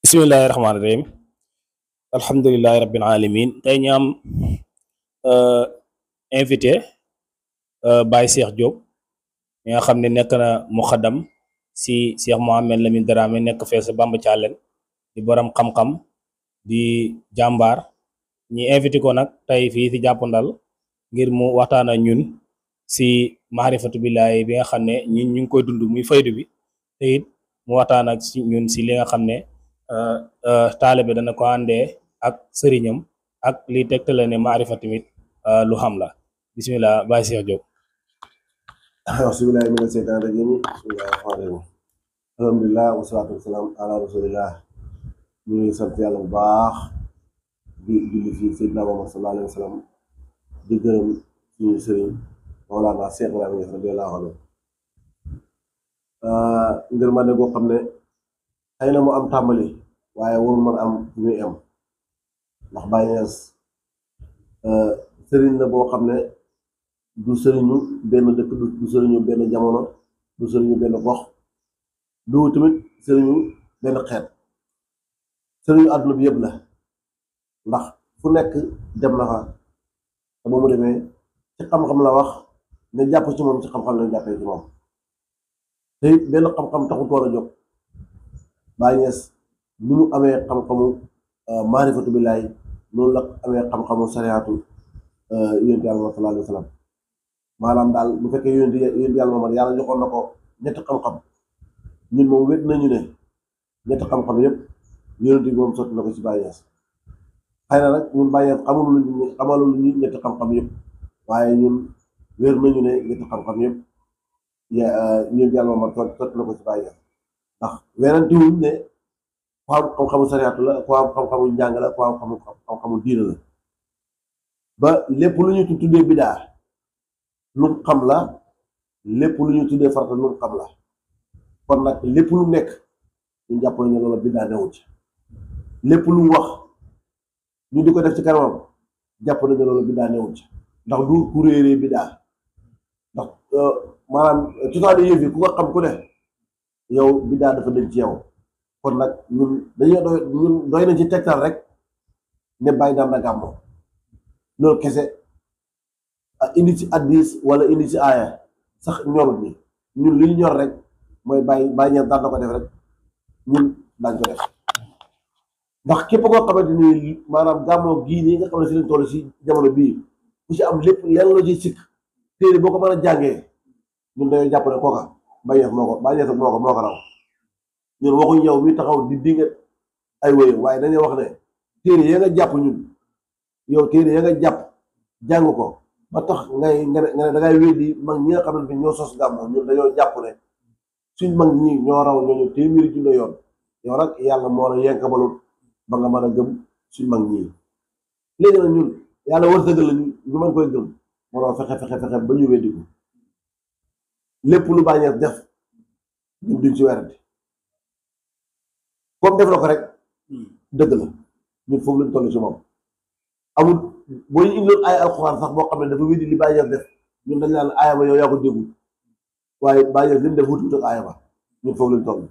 bismillahi rahmaani rahim alhamdulilahi rabbil alamin tey ñu am invité Baye Cheikh Diop mi nga xam ne nekk na muxaddam si Cheikh Mouhamed Lamine Dramé nekk fee sa Bamba Thialène di borom xam-xam di jàmbaar ñi invité ko nag tey fii si jàppandal ngir mu waxtaan ak ñun si maarifatu billaahi bi nga xam ne ñun ñu ngi koy dund muy faydu bi te it mu waxtaan ak si ñun si li nga xam ne taalibe dana ko àndee ak sëriñam ak li tegtale ne maarifa tamit lu xam la bismillah Baye Cheikh Diop. bismillahi mina seytaan rajim bismillahi rahmaani rahim alhamdulilah wasalaatu wasalaam ala rasulillah ñu ngi sant yàlla bu baax di julli ci Seydina Muhammad sallallahu alayhi wa sallam di gërëm suñu sëriñ Mawlana Cheikh Ibrahima Niass radiyallahu anhu ngir ma ne goo xam ne xëy na mu am tàmbali waaye warul mën am fu muy am ndax Baye Niass sëriñ la boo xam ne du sëriñu benn dëkk du sëriñu benn jamono du sëriñu benn gox du tamit sëriñu benn xeet sëriñu àdduna bi yëpp la ndax fu nekk dem na fa te ba mu demee ci xam-xam la wax ne jàpp ci moom ci xam-xam lañ jàppee ci moom te it benn xam-xam taxut woon a jóg Baye Niass ni mu amee xam-xamu maarifatu billaahi noonu la amee xam-xamu sariyaatu yonent yàlla sallallahu alayhi wa sallam maanaam daal bu fekkee yonent yàlla moom yàlla joxoon na ko ñetti xam-xam ñun moom wét nañu ne ñetti xam-xam yëpp yonent bi moom sotti na ko ci Baye Niass xëy na nag ñun Baye Niass xamalul ñu ñetti xam-xam yëpp waaye ñun wér nañu ne ñetti xam-xam yëpp yonent yàlla moom sotti na ko ci Baye Niass ndax werantiwuñ ne ku am xam-xamu sariyaatu la ku am xam-xamu njàng la ku am xam-xamu diina la ba lépp lu ñu tuddee bidaa lu mu xam la lépp lu ñu tuddee farata lu mu xam la kon nag lépp lu nekk ñu jàpp ne loolu bidaa newu ci lépp lu mu wax ñu di ko def ci kanamam jàpp nañu loolu bidaa newu ci ndax du ku réeree bidaa ndax maanaam cosaanu yëf yi ku ko xam ku ne yow bidaa dafa dañ ci yow kon nag ñun doy nañ ci tegtal rek ne bàyyi daan na gàmmo loolu kese indi ci addis wala indi ci aaya sax ñorut ni ñun li ñu ñor rek mooy bàyyi Niass daan na ko def rek ñun daañ ko def ndax képp koo xamante ni maanaam gàmmoo gii nii nga xam ne si lañ toll si jamono bii ku ci am lépp lenn la ci sikk téere boo ko mën a jàngee ñun dañoo jàpp ne kooka Baye Niass moo ko raw ñun waxuñ yow mi taxaw di dingat ay wéyam waaye dañuy wax ne téere ya nga jàpp ñun yow téere ya nga jàpp jàng ko ba tax nga ne da ngay weddi mag ñi nga xamante ni ñoo sos gàmmu ñun dañoo jàpp ne suñ mag ñi ñoo raw ñooñu téeméeri junne yoon yow nag yàlla moo la yenkabalul ba nga mën a gëm suñ mag ñii léegi nag ñun yàlla wërsëgal la ñu mën koy gëm moo doon fexe ba ñu weddi ko lépp lu Baye Niass def ñun duñ ci werante comme def na ko rek dëgg la ñun foofu lañ toll ci moom amul boo ñu indiloon ay alxuraan sax boo xam ne dafa weddi li Baye Niass def ñun dañ naan aaya ba yow yaa ko déggul waaye Baye Niass li mu def wuti ak aaya ba ñun foofu lañ toll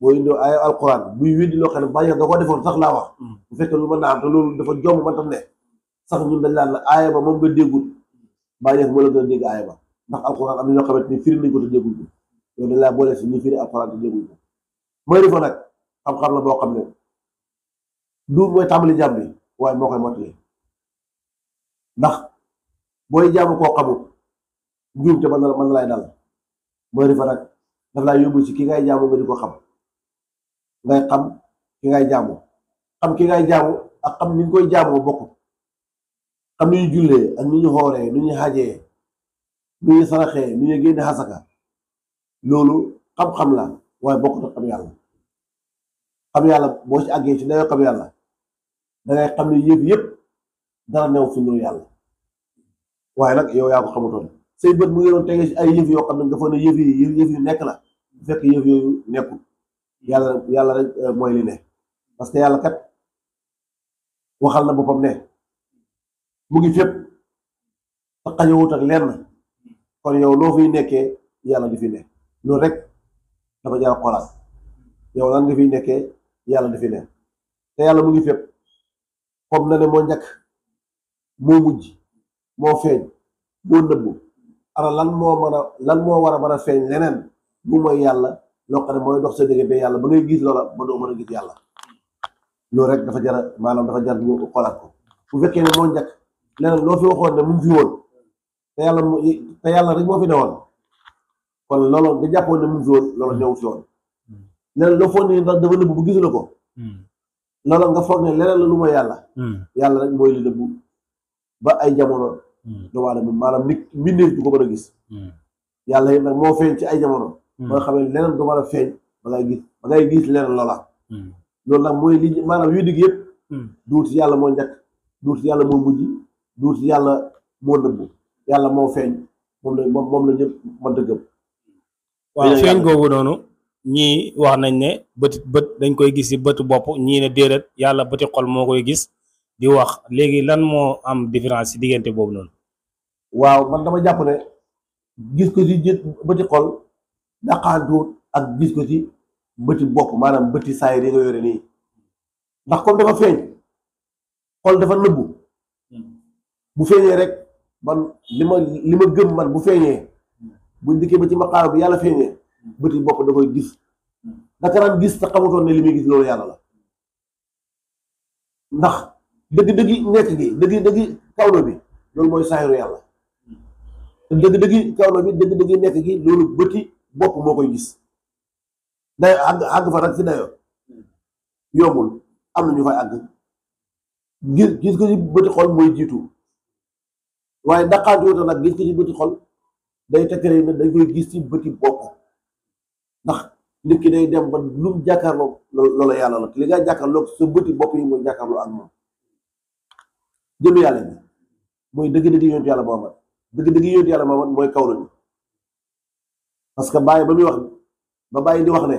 boo indoo ay alxuraan buy weddi loo xam ne Baye Niass da koo defoon sax laa wax bu fekkee lu mën naa am te loolu dafa jomb man tam ne sax ñun dañ naan la aaya ba moom nga déggul Baye Niass moo la gën a dégg aaya ba ndax alxuraan am na ñoo xamante ni firi nañ ko te déggul ko yow dañ laa boole si ñi firi alxuraan te déggul ko mooy defa nag xam-xam la boo xam ne du mooy tàmbali jàmm bi waaye moo koy mottali ndax booy jaamu koo xamul njuumte mën na lay dal mooy defa nag daf laa yóbbu ci ki ngay jaamu nga di ko xam ngay xam ki ngay jaamu ki ngay jaamu ak xam ni ñu koy jaamoo bokk xam ni ñu jullee ak ni ñu xooree ni ñu xajee ni ñu saraxee ni ñu génne xasaka loolu xam-xam la waaye bokkut ak xam yàlla boo ci àggee ci dayoo xam yàlla dangay xam ne yëf yëpp dara new fi ngiru yàlla waaye nag yow yaa ko xamutoon say bët mu ngi doon tege ci ay yëf yoo xam ne dafa ne yëf yu nekk la bu fekk yëf yooyu nekkul yàlla rek mooy li ne parce que yàlla kat waxal na boppam ne mu ngi fépp te xajowut ak lenn kon yow loo fiy nekkee yàlla di fi ne loolu rek dafa jar a xoolaat yow lan nga fiy nekkee yàlla dafay ne te yàlla mu ngi fépp comme na ne moo njëkk moo mujj moo feeñ moo nëbbu ana lan moo war a mën a feeñ leneen bu mooy yàlla loo xam ne mooy dox sa diggante yàlla ba ngay gis loola ba doo mën a gis yàlla loolu rek dafa jara maanaam dafa jar ñu xoolaat ko bu fekkee ne moo njëkk leneen loo fi waxoon ne mu ngi fi woon te yàlla rek moo fi newoon kon loolu nga jàppoon ne mu ngi fi woon loolu newu fi woon leneen loo foog ne ndax dafa nëbbu bu gisu la ko loolu nga foog ne leneen la lu mooy yàlla yàlla rek mooy li nëbbu ba ay jamono doomu aadama maanaam nit mbindeef du ko mën a gis yàlla yi nag moo feeñ ci ay jamono ba nga xam ne leneen du mën a feeñ ba ngay gis leneen loola loolu nag mooy li maanaam yu digg yëpp duut yàlla moo njëkk duut yàlla moo mujj duut yàlla moo nëbbu yàlla moo feeñ moom la ñëpp mënta gëm waaw feeñ googu noonu ñii wax nañ ne bët dañ koy gis ci bëtu bopp ñii ne déedéet yàlla bëti xol moo koy gis di wax léegi lan moo am différence ci diggante boobu noonu waaw man dama jàpp ne gis ko ci bëti xol daqaantuut ak gis ko ci bëti bopp maanaam bëti saayir yi nga yore nii ndax comme dafa feeñ xol dafa nëbbu bu feeñee rek man li ma gëm man bu feeñee bu dikkee ba ci maqaar bi yàlla feeñee bëti bopp da koy gis daka daan gis te xamutoon ne li muy gis loolu yàlla la ndax dëgg-dëggi nekk gi dëgg-dëggi kawno bi loolu mooy saayiru yàlla te dëgg-dëggi kawno bi dëgg-dëggi nekk gi loolu bëti bopp moo koy gis dayo àgg fa nag si dayo yombul am na ñu fay àgg gis ko ci bëti xol mooy jiitu waaye daqaantuwuta nag gis ko ci bëti xol day tekkale ne dañ koy gis ci bëti bopp ndax nit ki day dem ba lu mu jàkkaarloo loola yàlla la li nga jàkkaarloo sa bëti bopp yi mooy jàkkaarloo ak moom jëlu yàlla bi mooy dëgg-dëgg yonent yàlla Muhammad dëgg-dëgg yonent yàlla Muhammad mooy kaw nañu parce que bàyyi ba muy wax ba bàyyi di wax ne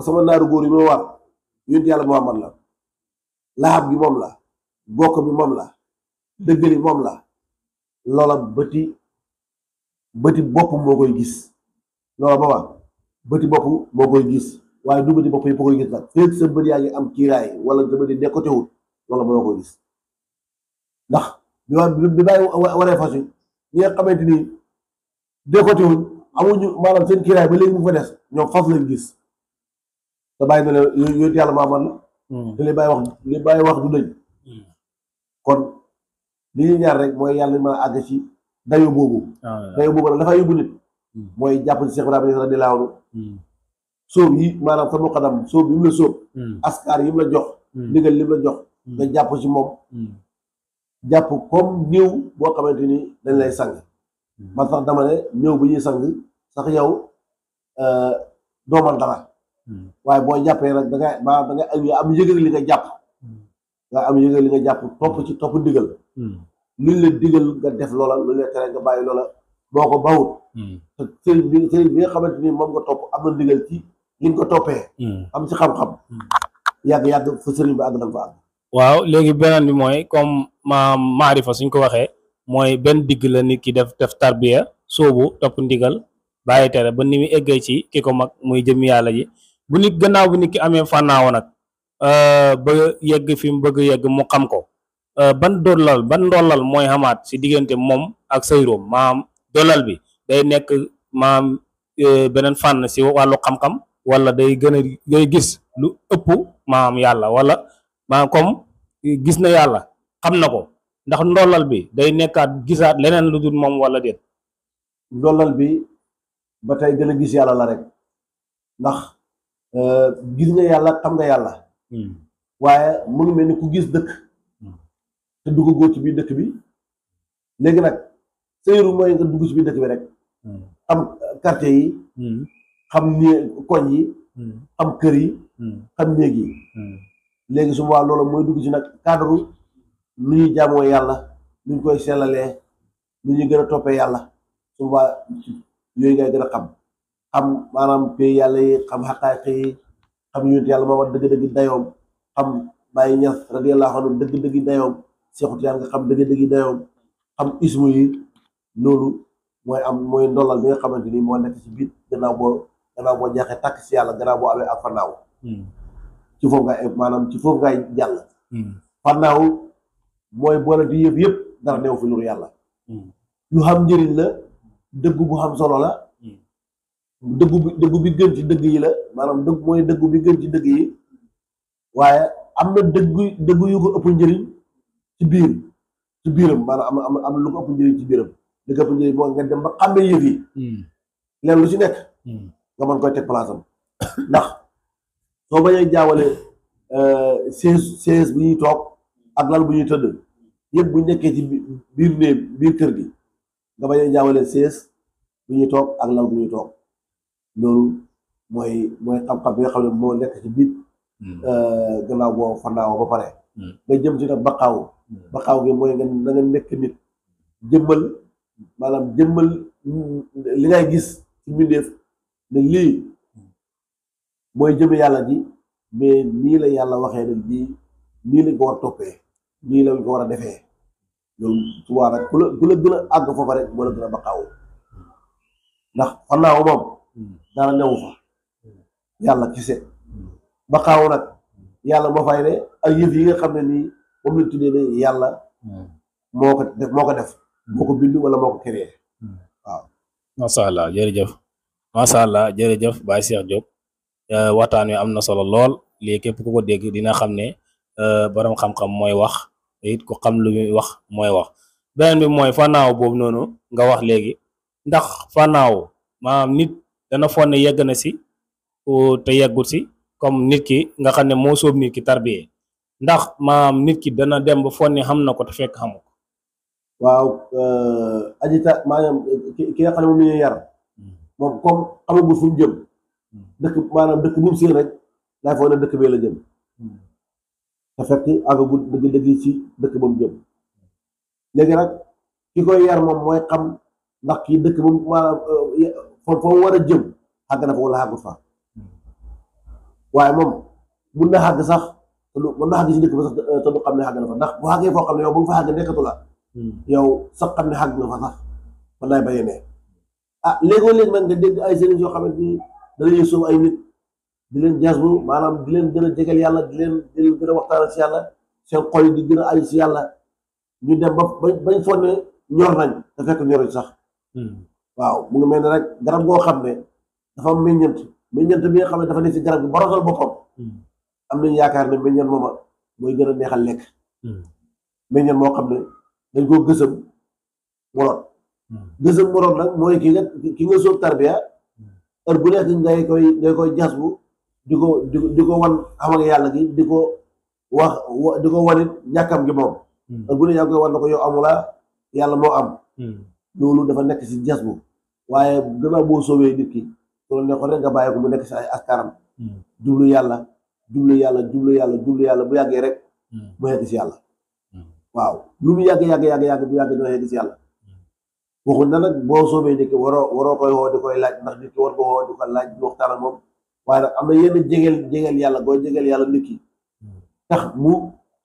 sama naaru góor yi ma war yonent yàlla Muhammad la laxab gi moom la bokk bi moom la dëggali moom la loola bëti bopp moo koy gis loola ba wax bëti bopp moo koy gis waaye du bëti bopp yëpp koy gis nag fekk sa bët yaa ngi am kiiraay wala sa bëti dekkote wut loola mënoo koy gis ndax bi bàyyi waree fas yi ñi nga xamante ni dekkote wuñ amuñu maanaam seen kiiraay ba léegi mu fa des ñoom fas lañ gis te bàyyi na leen yóot yàlla maaman la te li bàyyi wax du dëñ kon li ñuy ñaar rek mooy yàlla mën a àgg ci dayo boobu nag dafay yóbbu nit mooy jàpp ci Cheikh Ibrahima radiyallahu anhu sóob yi maanaam sa muqaddam sóob yi mu la sóob askar yi mu la jox ndigal li mu la jox nga jàpp ci moom jàpp comme néew boo xamante ni dañ lay sang man sax dama ne néew bu ñuy sang sax yow doomal dara waaye boo jàppee nag da nga am yëgal li nga jàpp li nga jàpp topp ndigal luñ la digal nga def loola lu la tere nga bàyyi loola boo ko bawut te sëriñ bi nga xamante ni moom nga topp am na ndigal ci li nga ko toppee am ci xam-xam yàgg fa sëriñ bi àgg na fa àgg waaw léegi beneen bi mooy comme maarifa suñ ko waxee mooy benn digg la nit ki def tarbiya soobu topp ndigal bàyyi tere ba ni muy eggee ci ki ko mag muy jëm yàlla ji bu nit gannaaw bu nit ki amee fànnaawo nag ba yegg fi mu bëgg yegg mu xam ko ban ndollal mooy xamaat si diggante moom ak sayroom maam dollal bi day nekk maam beneen fànn si wàllu xam-xam wala day day gis lu ëpp maam yàlla wala maam comme gis na yàlla xam na ko ndax ndollal bi day nekkaat gisaat leneen lu dul moom wala déet ndollal bi ba tey gën a gis yàlla la rek ndax gis nga yàlla xam nga yàlla waaye mu ngi mel ni ku gis dëkk te dugg góor ci biir dëkk bi léegi nag sëyru mooy nga dugg ci biir dëkk bi rek xam quartier yi xam koñ yi xam kër yi xam néeg yi léegi su boobaa loolu mooy dugg ci nag cadre nu ñuy jaamoo yàlla nu ñu koy sellalee nu ñuy gën a toppee yàlla su boobaa yooyu ngay gën a xam maanaam pay yàlla yi xam xaqaay yi xam yonent yàlla moom dëgg-dëgg dayoom xam Baye Niass radiyallahu anhu dëgg-dëgg dayoom Seexu Tijaan nga xam dëgg-dëgg dayoom xam ismu yi loolu mooy ndollal bi nga xamante ni moo nekk ci biir gannaaw boo gannaaw boo jeexee tàkk si yàlla gannaaw boo amee ak fannaaw ci foofu ngay maanaam ci foofu ngay jàll fannaaw mooy boole di yëpp dara neew fi lu yàlla lu xam njëriñ la dëgg bu xam solo la dëggu bi gën ci dëgg yi la maanaam dëgg mooy dëggu bi gën ci dëgg yi waaye am na dëgg yu ko ëpp njëriñ ci biiram maanaam am na lu ko ëpp njëriñ ci biiram li ko ëpp njëriñ moo nga dem ba xàmmee yëf yi leen lu ci nekk nga mën koy teg place am ndax soo bañee jaawale chaise bu ñuy toog ak lal bu ñuy tëdd yëpp bu nekkee ci biir kër gi nga bañee jaawale chaise bu ñuy toog ak lal bu ñuy toog loolu mooy xam-xam bi nga xam ne moo nekk ci biir gannaaw boo fannaaw ba pare nga jëm ci nag baqaaw gi mooy nga nekk nit jëmmal li ngay gis ci mbindeef ne lii mooy jëm yàlla ji mais nii la yàlla waxee ne nii lañ ko war a toppee nii lañ ko war a defee loolu subaa nag ku la gën a àgg foofa rek moo la gën a baqaaw ndax fannaaw moom dara newu fa yàlla kese baqaaw nag yàlla moo fay ne ay yëf yi nga xam ne nii moom lañ tuddee ne yàlla moo ko def moo ko bind wala moo ko créé waaw. macha allah jërëjëf macha allah jërëjëf Baye Cheikh Diop waxtaan wi am na solo lool lii képp ku ko dégg dina xam ne borom xam-xam mooy wax te it ku xam lu muy wax mooy wax beneen bi mooy fannaaw boobu noonu nga wax léegi ndax fannaaw maanaam nit dana foog ne yegg na si te yeggut si comme nit ki nga xam ne moo sóob nit ki tarbiyee ndax maanaam nit ki dana dem ba foog ne xam na ko te fekk xamu ko. waaw maanaam ki nga xam ne moom la ñuy yar moom comme xamagul fu mu jëm dëkk bu mu seen rek laay foog ne dëkk bee la jëm te fekk àggagul dëgg ci dëkk ba mu jëm léegi nag ki koy yar moom mooy xam ndax kii dëkk ba maanaam fa mu war a jëm xàgg na fa wala xàggut fa waaye moom mun na xàgg sax te du mën na xàgg si dëkk ba sax te du xam ne xàgg na fa ndax bu xàggee foo xam ne yow bu nga fa xàgg nekkatu la yow sax xam ne xàgg nga fa sax man naay bañee ne léegoo léegi nag nga dégg ay sëriñ yoo xamante ni danañuy sóob ay nit di leen jasbu maanaam di leen gën a jegal yàlla di leen gën a waxtaanal si yàlla seen xol yi di gën a aju si yàlla ñu dem ba bañ foog ne ñor nañ te fekk ñoruñ sax waaw mu ngi mel ne rek garab goo xam ne dafa am meññeent bi nga xam ne dafa nekk si garab gi borosal boppam am nañ yaakaar ne meññeent mooma mooy gën a neexal lekk meññeent moo xam ne dañ koo gësëm moroot gësëm moroot nag mooy ki nga sóob tarbiya heure bu nekk ngay koy jasbu di ko wan xam ak yàlla gi di ko wanit ñàkkam gi moom heure bu nekk yaa ngi koy wan na ko yow amula yàlla moo am loolu dafa nekk si jasbu waaye gannaaw boo soobee nit ki su la neexoon rek nga bàyyi ko mu nekk si ay askaram jublu yàlla bu yàggee rek mu yegg si yàlla waaw lu mu yàgg bu yàgg dina yegg si yàlla waxuñ na nag boo soobee nit ki waroo koy woo di koy laaj ndax nit ki war ko woo di ko laaj di waxtaan ak moom waaye nag am na yenn jegeel yàlla boo jegeel yàlla nit ki tax mu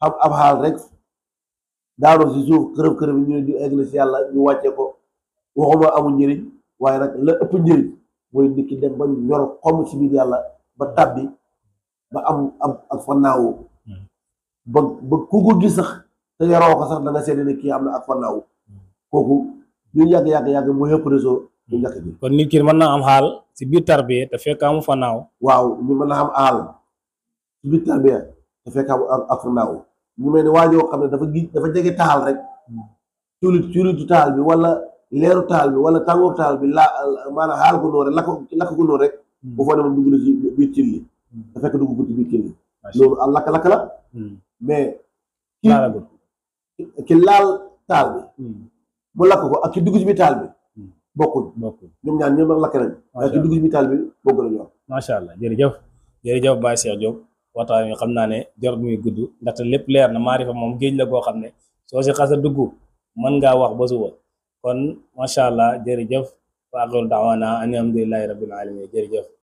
xam ab xaal rek daanoo si suuf kërëb ñu ne di egg na si yàlla ñu wàcce ko waxuma amul njëriñ waaye nag la ëpp njëriñ mooy nit ki dem ba ñor xomm si biir yàlla ba tàbbi ba am ak fannaawu ba ku ko gis sax te yaroo ko sax da nga seede ne kii am na ak fannaawu kooku ñu yàgg mu yëpp réseau ñu njëkk bi kon nit ki mën naa am xaal si biir tarbiya te fekk amu fannaaw waaw ñu mën naa am xaal si biir tarbiya te fekk amu ak fannaaw mu mel ni waajoo xam ne dafa jege taal rek culitu taal bi wala leeru taal bi wala tàngoor taal bi maanaam xaal ko noonu rek lakk ko noonu rek bu foo ne moom dugg na ci biir cin li te fekk dugg ko ci biir cin li loolu am lakk-lakk la mais ki laal taal bi mu lakk ko ak ki dugg ci biir taal bi bokkul ñoom ñaar ñoom lakk nañ waaye ki dugg ci biir taal bi bokk na ñoom macha allah jërëjëf Baye Cheikh Diop waxtaan wi xam naa ne jarut muy gudd ndaxte lépp leer na maarifa moom géej la koo xam ne soo si xasa dugg mën ngaa wax ba suba kon macha allah jërëjëf wa axiru daawaana ani alhamdulillahi rabbil alamin jërëjëf